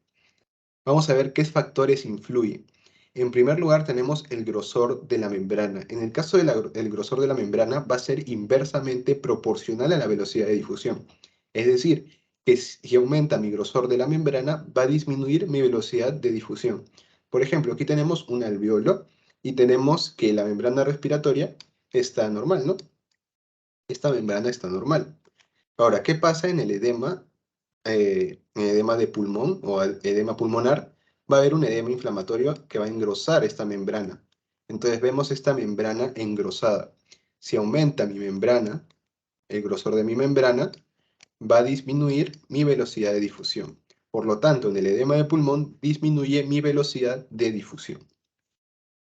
A: Vamos a ver qué factores influyen. En primer lugar tenemos el grosor de la membrana. En el caso del grosor de la membrana va a ser inversamente proporcional a la velocidad de difusión. Es decir, que si aumenta mi grosor de la membrana, va a disminuir mi velocidad de difusión. Por ejemplo, aquí tenemos un alveolo y tenemos que la membrana respiratoria está normal, ¿no? Esta membrana está normal. Ahora, ¿qué pasa en el edema de pulmón o edema pulmonar? Va a haber un edema inflamatorio que va a engrosar esta membrana. Entonces vemos esta membrana engrosada. Si aumenta mi membrana, el grosor de mi membrana, va a disminuir mi velocidad de difusión. Por lo tanto, en el edema de pulmón disminuye mi velocidad de difusión.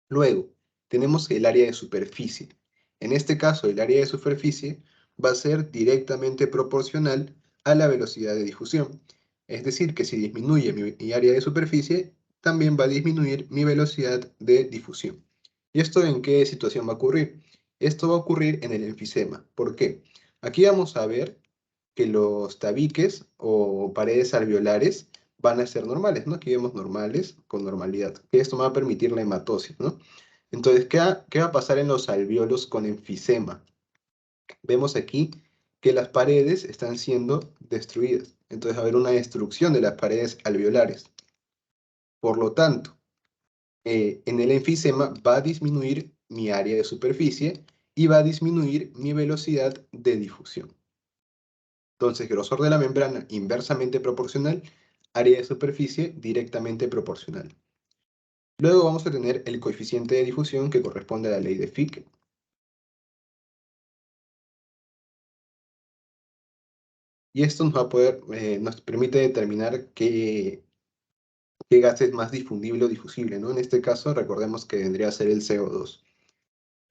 A: Luego, tenemos el área de superficie. En este caso, el área de superficie va a ser directamente proporcional a la velocidad de difusión. Es decir, que si disminuye mi área de superficie, también va a disminuir mi velocidad de difusión. ¿Y esto en qué situación va a ocurrir? Esto va a ocurrir en el enfisema. ¿Por qué? Aquí vamos a ver que los tabiques o paredes alveolares van a ser normales, ¿no? Aquí vemos normales con normalidad. Esto me va a permitir la hematosis, ¿no? Entonces, ¿qué va a pasar en los alveolos con enfisema? Vemos aquí que las paredes están siendo destruidas. Entonces va a haber una destrucción de las paredes alveolares. Por lo tanto, en el enfisema va a disminuir mi área de superficie y va a disminuir mi velocidad de difusión. Entonces, grosor de la membrana inversamente proporcional, área de superficie directamente proporcional. Luego vamos a tener el coeficiente de difusión que corresponde a la ley de Fick. Y esto nos permite determinar qué gas es más difundible o difusible, ¿no? En este caso, recordemos que vendría a ser el CO2.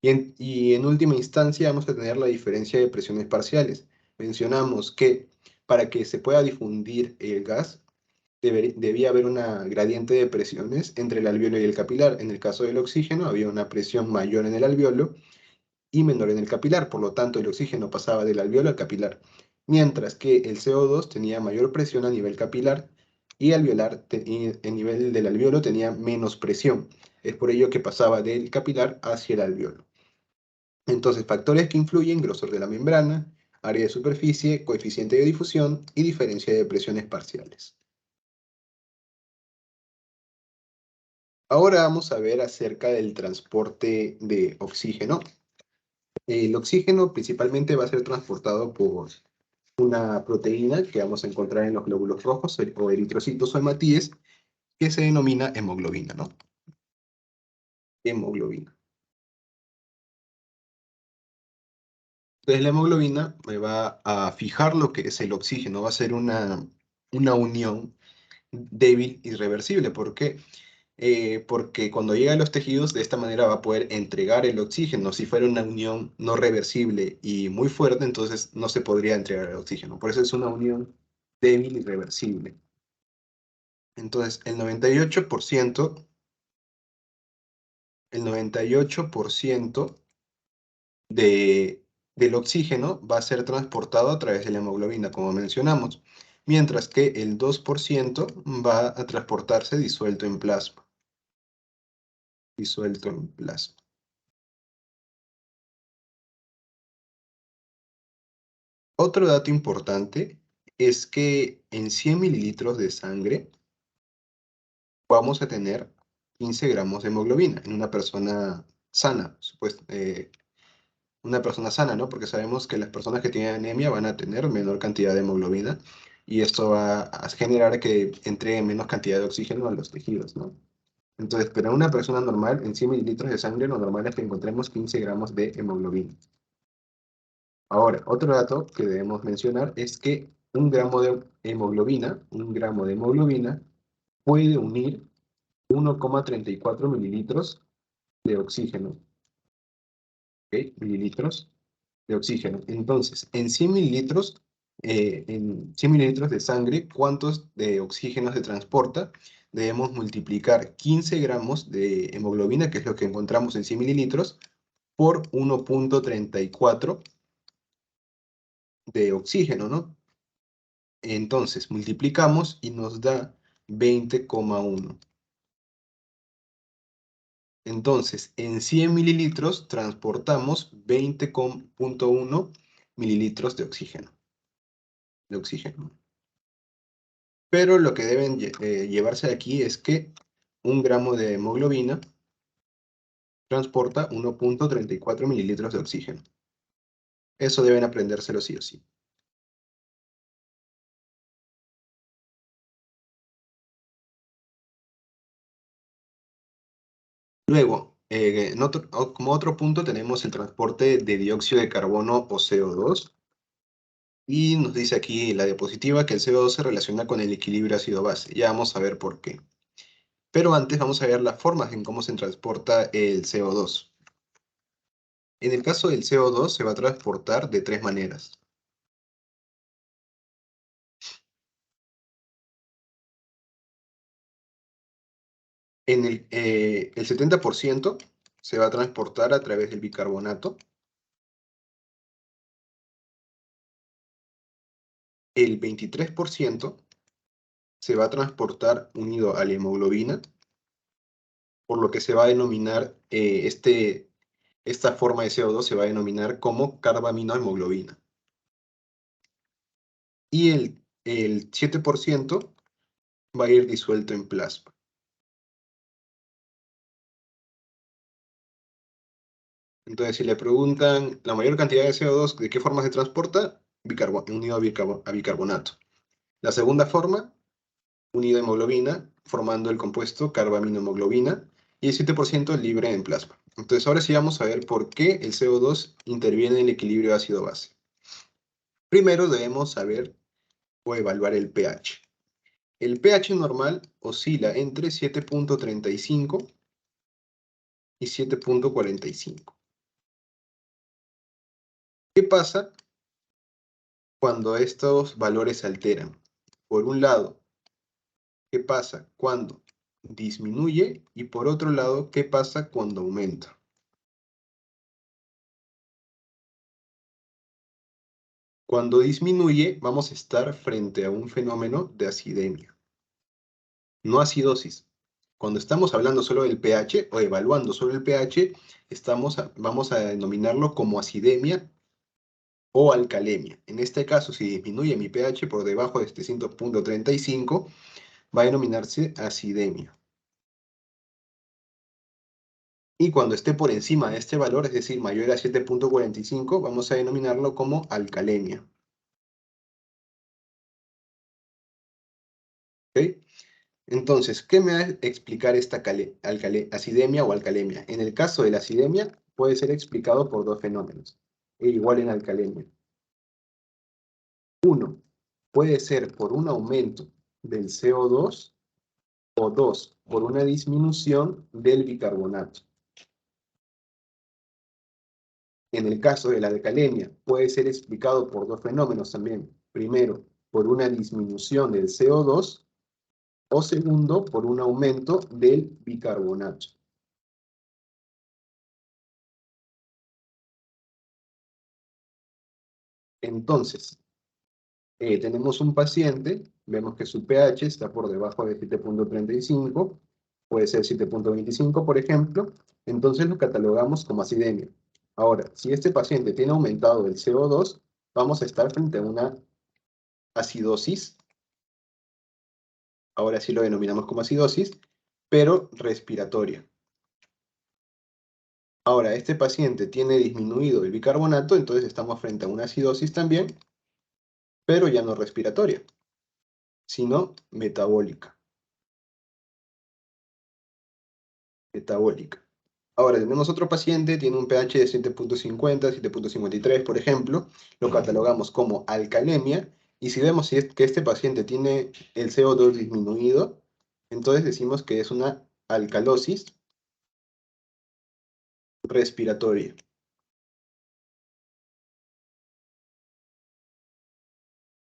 A: Y en última instancia vamos a tener la diferencia de presiones parciales. Mencionamos que para que se pueda difundir el gas, debía haber una gradiente de presiones entre el alveolo y el capilar. En el caso del oxígeno había una presión mayor en el alveolo y menor en el capilar, por lo tanto el oxígeno pasaba del alveolo al capilar, mientras que el CO2 tenía mayor presión a nivel capilar y el nivel del alveolo tenía menos presión. Es por ello que pasaba del capilar hacia el alveolo. Entonces, factores que influyen: grosor de la membrana, área de superficie, coeficiente de difusión y diferencia de presiones parciales. Ahora vamos a ver acerca del transporte de oxígeno. El oxígeno principalmente va a ser transportado por una proteína que vamos a encontrar en los glóbulos rojos o eritrocitos o hematíes, que se denomina hemoglobina, ¿no? Hemoglobina. Entonces la hemoglobina me va a fijar lo que es el oxígeno, va a ser una unión débil irreversible. ¿Por qué? Porque cuando llega a los tejidos, de esta manera va a poder entregar el oxígeno. Si fuera una unión no reversible y muy fuerte, entonces no se podría entregar el oxígeno. Por eso es una unión débil irreversible. Entonces, el 98% del oxígeno va a ser transportado a través de la hemoglobina, como mencionamos, mientras que el 2% va a transportarse disuelto en plasma. Disuelto en plasma. Otro dato importante es que en 100 mililitros de sangre vamos a tener 15 gramos de hemoglobina en una persona sana, una persona sana, ¿no? Porque sabemos que las personas que tienen anemia van a tener menor cantidad de hemoglobina y esto va a generar que entre menos cantidad de oxígeno a los tejidos, ¿no? Entonces, pero en una persona normal, en 100 mililitros de sangre, lo normal es que encontremos 15 gramos de hemoglobina. Ahora, otro dato que debemos mencionar es que un gramo de hemoglobina puede unir 1,34 mililitros de oxígeno, ¿ok? Mililitros de oxígeno. Entonces, en 100 mililitros de sangre, ¿cuántos de oxígeno se transporta? Debemos multiplicar 15 gramos de hemoglobina, que es lo que encontramos en 100 mililitros, por 1,34 de oxígeno, ¿no? Entonces, multiplicamos y nos da 20,1. Entonces, en 100 mililitros transportamos 20,1 mililitros de oxígeno. Pero lo que deben llevarse de aquí es que un gramo de hemoglobina transporta 1,34 mililitros de oxígeno. Eso deben aprendérselo sí o sí. Luego, como otro punto tenemos el transporte de dióxido de carbono o CO2. Y nos dice aquí la diapositiva que el CO2 se relaciona con el equilibrio ácido-base. Ya vamos a ver por qué. Pero antes vamos a ver las formas en cómo se transporta el CO2. En el caso del CO2 se va a transportar de tres maneras. El 70% se va a transportar a través del bicarbonato. El 23% se va a transportar unido a la hemoglobina, por lo que se va a denominar, esta forma de CO2 se va a denominar como carbaminohemoglobina. Y el 7% va a ir disuelto en plasma. Entonces, si le preguntan la mayor cantidad de CO2, ¿de qué forma se transporta? Unido a bicarbonato. La segunda forma, unido a hemoglobina, formando el compuesto carbaminohemoglobina, y el 7% libre en plasma. Entonces, ahora sí vamos a ver por qué el CO2 interviene en el equilibrio ácido-base. Primero debemos saber o evaluar el pH. El pH normal oscila entre 7.35 y 7.45. ¿Qué pasa cuando estos valores se alteran? Por un lado, ¿qué pasa cuando disminuye? Y por otro lado, ¿qué pasa cuando aumenta? Cuando disminuye, vamos a estar frente a un fenómeno de acidemia, no acidosis. Cuando estamos hablando solo del pH o evaluando solo el pH, vamos a denominarlo como acidemia o alcalemia. En este caso, si disminuye mi pH por debajo de este 100.35, va a denominarse acidemia. Y cuando esté por encima de este valor, es decir, mayor a 7.45, vamos a denominarlo como alcalemia. ¿Ok? Entonces, ¿qué me va a explicar esta acidemia o alcalemia? En el caso de la acidemia, puede ser explicado por dos fenómenos, e igual en alcalemia. Uno, puede ser por un aumento del CO2, o dos, por una disminución del bicarbonato. En el caso de la alcalemia, puede ser explicado por dos fenómenos también. Primero, por una disminución del CO2, o segundo, por un aumento del bicarbonato. Entonces, tenemos un paciente, vemos que su pH está por debajo de 7.35, puede ser 7.25, por ejemplo, entonces lo catalogamos como acidemia. Ahora, si este paciente tiene aumentado el CO2, vamos a estar frente a una acidosis, ahora sí lo denominamos como acidosis, pero respiratoria. Ahora, este paciente tiene disminuido el bicarbonato, entonces estamos frente a una acidosis también, pero ya no respiratoria, sino metabólica. Metabólica. Ahora, tenemos otro paciente, tiene un pH de 7.50, 7.53, por ejemplo, lo catalogamos como alcalemia, y si vemos que este paciente tiene el CO2 disminuido, entonces decimos que es una alcalosis respiratoria.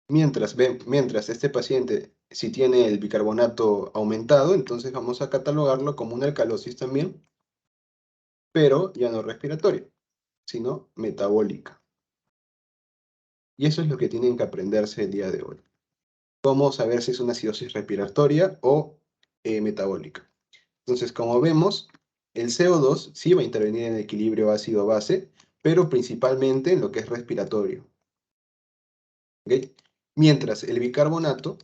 A: Mientras este paciente, si tiene el bicarbonato aumentado, entonces vamos a catalogarlo como una alcalosis también, pero ya no respiratoria, sino metabólica. Y eso es lo que tienen que aprenderse el día de hoy. Cómo saber si es una acidosis respiratoria o metabólica. Entonces, como vemos, el CO2 sí va a intervenir en el equilibrio ácido-base, pero principalmente en lo que es respiratorio. ¿Okay? Mientras el bicarbonato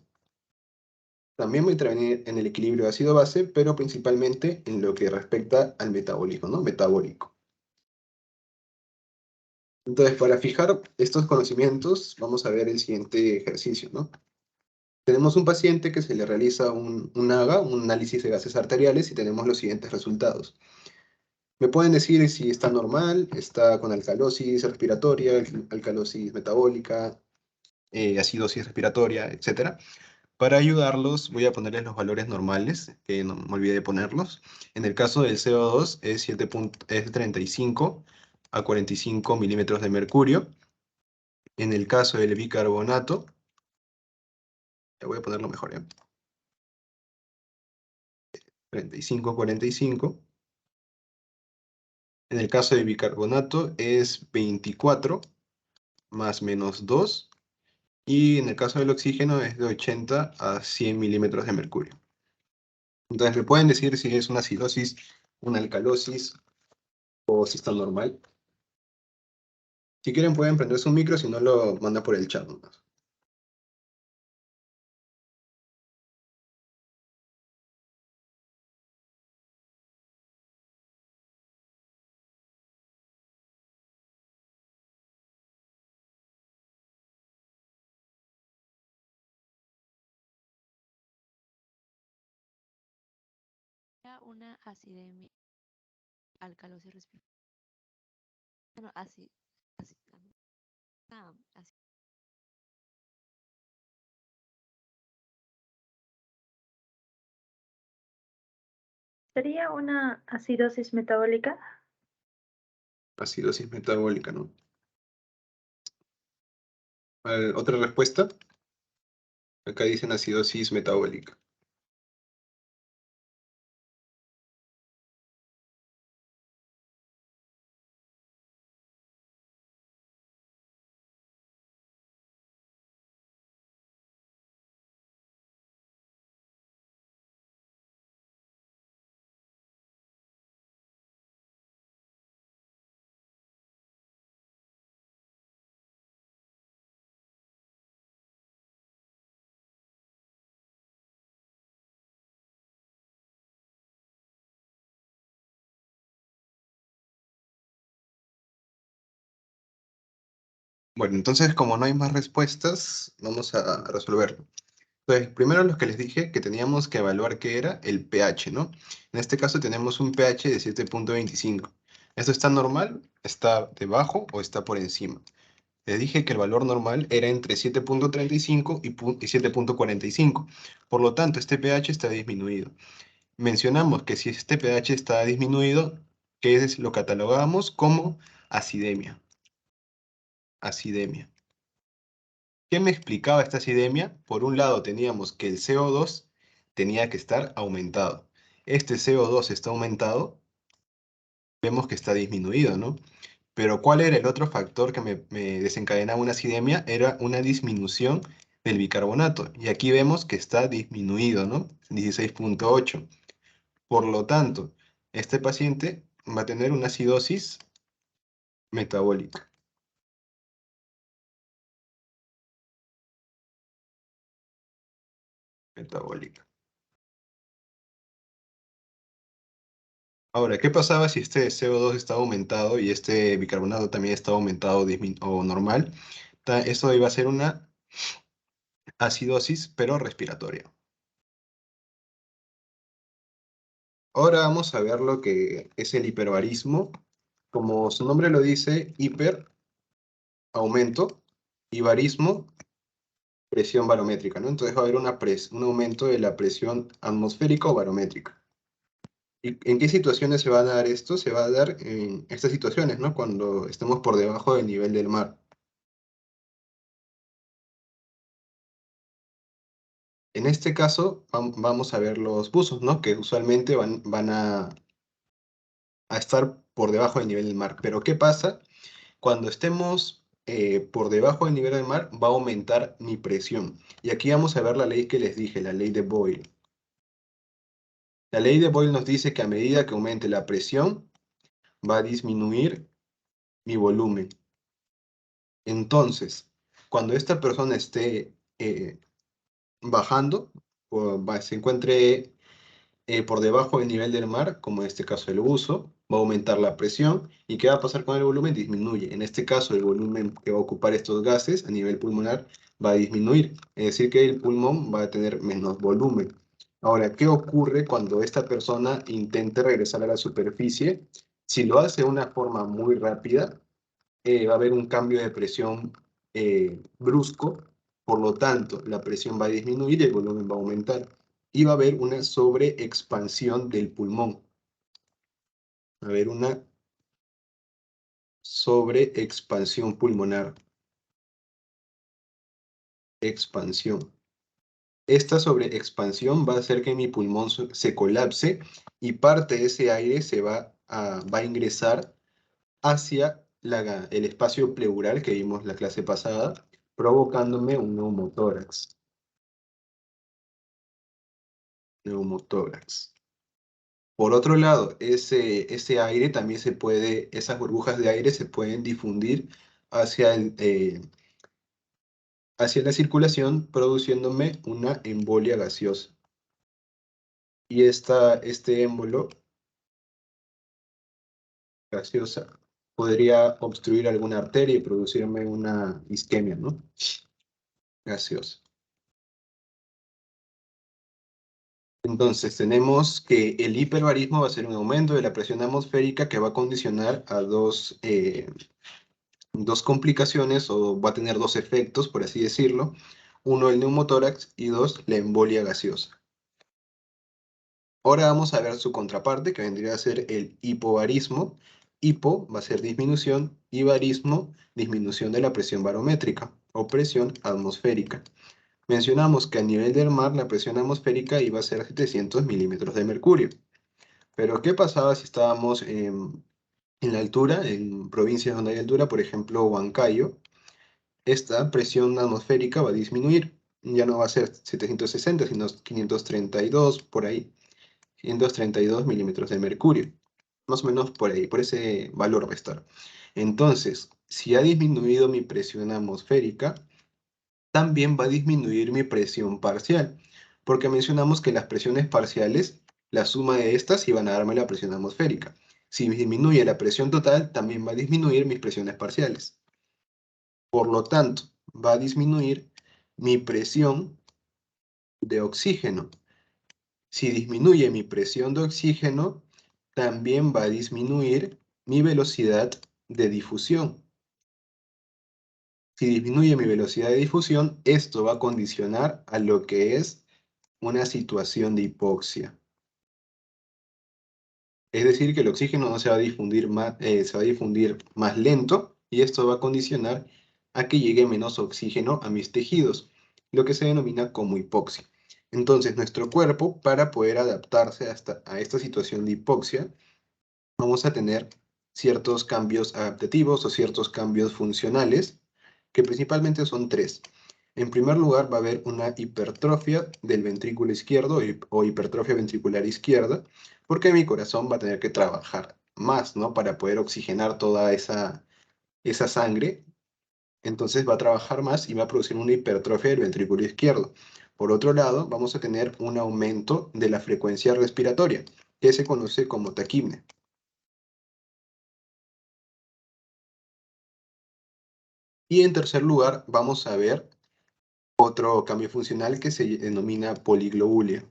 A: también va a intervenir en el equilibrio ácido-base, pero principalmente en lo que respecta al metabolismo, ¿no? Metabólico. Entonces, para fijar estos conocimientos, vamos a ver el siguiente ejercicio, ¿no? Tenemos un paciente que se le realiza un AGA, un análisis de gases arteriales, y tenemos los siguientes resultados. Me pueden decir si está normal, está con alcalosis respiratoria, alcalosis metabólica, acidosis respiratoria, etc. Para ayudarlos, voy a ponerles los valores normales, que no me olvidé de ponerlos. En el caso del CO2 es 35 a 45 milímetros de mercurio. En el caso del bicarbonato, ya voy a ponerlo mejor, ¿ya? 35 a 45. En el caso de bicarbonato es 24 más menos 2. Y en el caso del oxígeno es de 80 a 100 milímetros de mercurio. Entonces, ¿me pueden decir si es una acidosis, una alcalosis o si está normal? Si quieren pueden prender su micro, si no lo manda por el chat nomás.
C: Sería una acidemia, alcalosis respiratoria. Bueno, así.
B: ¿Sería una acidosis metabólica?
A: Acidosis metabólica, ¿no? ¿Otra respuesta? Acá dicen acidosis metabólica. Bueno, entonces como no hay más respuestas, vamos a resolverlo. Entonces, primero lo que les dije, que teníamos que evaluar qué era el pH, ¿no? En este caso tenemos un pH de 7.25. ¿Esto está normal? ¿Está debajo o está por encima? Les dije que el valor normal era entre 7.35 y 7.45. Por lo tanto, este pH está disminuido. Mencionamos que si este pH está disminuido, ¿qué es lo catalogamos como acidemia? Acidemia. ¿Qué me explicaba esta acidemia? Por un lado teníamos que el CO2 tenía que estar aumentado. Este CO2 está aumentado, vemos que está disminuido, ¿no? Pero ¿cuál era el otro factor que me desencadenaba una acidemia? Era una disminución del bicarbonato. Y aquí vemos que está disminuido, ¿no? 16.8. Por lo tanto, este paciente va a tener una acidosis metabólica. Metabólica. Ahora, ¿qué pasaba si este CO2 estaba aumentado y este bicarbonato también estaba aumentado o normal? Eso iba a ser una acidosis, pero respiratoria. Ahora vamos a ver lo que es el hiperbarismo. Como su nombre lo dice, hiper, aumento, y barismo, presión barométrica, ¿no? Entonces va a haber un aumento de la presión atmosférica o barométrica. ¿Y en qué situaciones se va a dar esto? Se va a dar en estas situaciones, ¿no? Cuando estemos por debajo del nivel del mar. En este caso, vamos a ver los buzos, ¿no? Que usualmente van a estar por debajo del nivel del mar. Pero ¿qué pasa? Cuando estemos por debajo del nivel del mar, va a aumentar mi presión. Y aquí vamos a ver la ley que les dije, la ley de Boyle. La ley de Boyle nos dice que a medida que aumente la presión, va a disminuir mi volumen. Entonces, cuando esta persona esté bajando, o se encuentre por debajo del nivel del mar, como en este caso el buzo, va a aumentar la presión. ¿Y qué va a pasar con el volumen? Disminuye. En este caso, el volumen que va a ocupar estos gases a nivel pulmonar va a disminuir. Es decir, que el pulmón va a tener menos volumen. Ahora, ¿qué ocurre cuando esta persona intente regresar a la superficie? Si lo hace de una forma muy rápida, va a haber un cambio de presión brusco, por lo tanto, la presión va a disminuir y el volumen va a aumentar. Y va a haber una sobreexpansión del pulmón. Va a haber una sobreexpansión pulmonar. Expansión. Esta sobreexpansión va a hacer que mi pulmón se colapse y parte de ese aire va a ingresar hacia el espacio pleural que vimos la clase pasada, provocándome un neumotórax. Neumotórax. Por otro lado, ese aire también esas burbujas de aire se pueden difundir hacia, hacia la circulación, produciéndome una embolia gaseosa. Y este émbolo gaseosa podría obstruir alguna arteria y producirme una isquemia, ¿no? Gaseosa. Entonces tenemos que el hiperbarismo va a ser un aumento de la presión atmosférica que va a condicionar a dos complicaciones, o va a tener dos efectos, por así decirlo. Uno, el neumotórax, y dos, la embolia gaseosa. Ahora vamos a ver su contraparte, que vendría a ser el hipobarismo. Hipo va a ser disminución y barismo, disminución de la presión barométrica o presión atmosférica. Mencionamos que a nivel del mar la presión atmosférica iba a ser 700 milímetros de mercurio. Pero ¿qué pasaba si estábamos en la altura, en provincias donde hay altura, por ejemplo, Huancayo? Esta presión atmosférica va a disminuir. Ya no va a ser 760, sino 532, por ahí. 532 milímetros de mercurio. Más o menos por ahí, por ese valor va a estar. Entonces, si ha disminuido mi presión atmosférica, también va a disminuir mi presión parcial, porque mencionamos que las presiones parciales, la suma de estas iban a darme la presión atmosférica. Si disminuye la presión total, también va a disminuir mis presiones parciales. Por lo tanto, va a disminuir mi presión de oxígeno. Si disminuye mi presión de oxígeno, también va a disminuir mi velocidad de difusión. Si disminuye mi velocidad de difusión, esto va a condicionar a lo que es una situación de hipoxia. Es decir, que el oxígeno no se va a difundir más, se va a difundir más lento, y esto va a condicionar a que llegue menos oxígeno a mis tejidos, lo que se denomina como hipoxia. Entonces, nuestro cuerpo, para poder adaptarse a esta situación de hipoxia, vamos a tener ciertos cambios adaptativos o ciertos cambios funcionales, que principalmente son tres. En primer lugar, va a haber una hipertrofia del ventrículo izquierdo o hipertrofia ventricular izquierda, porque mi corazón va a tener que trabajar más, ¿no? Para poder oxigenar toda esa sangre. Entonces va a trabajar más y va a producir una hipertrofia del ventrículo izquierdo. Por otro lado, vamos a tener un aumento de la frecuencia respiratoria, que se conoce como taquipnea. Y en tercer lugar, vamos a ver otro cambio funcional que se denomina poliglobulia.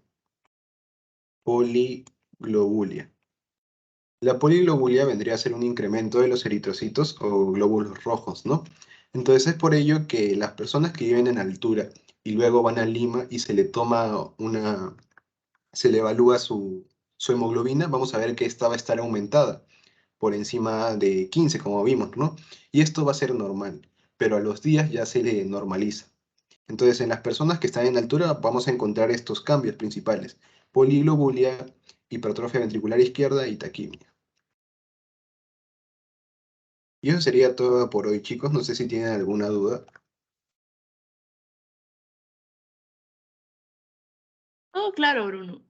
A: Poliglobulia. La poliglobulia vendría a ser un incremento de los eritrocitos o glóbulos rojos, ¿no? Entonces es por ello que las personas que viven en altura y luego van a Lima y se le toma se le evalúa su hemoglobina, vamos a ver que esta va a estar aumentada por encima de 15, como vimos, ¿no? Y esto va a ser normal, pero a los días ya se le normaliza. Entonces, en las personas que están en altura vamos a encontrar estos cambios principales: poliglobulia, hipertrofia ventricular izquierda y taquipnea. Y eso sería todo por hoy, chicos. No sé si tienen alguna duda.
D: Todo claro, Bruno.